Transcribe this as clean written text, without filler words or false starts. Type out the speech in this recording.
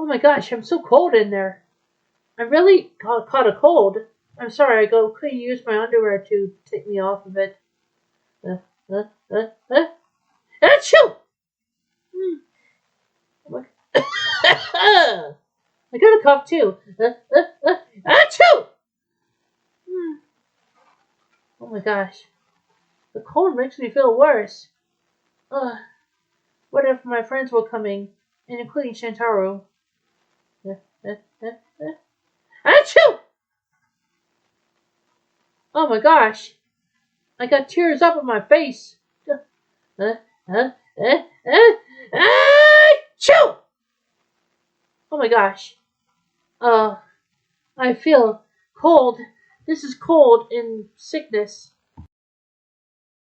Oh my gosh, I'm so cold in there. I really caught a cold. I'm sorry, couldn't use my underwear to take me off of it. Uh, uh, uh. Achoo! Hmm. Oh I got a cough too. Achoo! Hmm. Oh my gosh. The cold makes me feel worse. What if my friends were coming, and including Shantaro? Achoo! Oh my gosh. I got tears up on my face. Uh, uh, Achoo! Oh my gosh. Uh, I feel cold. This is cold and sickness.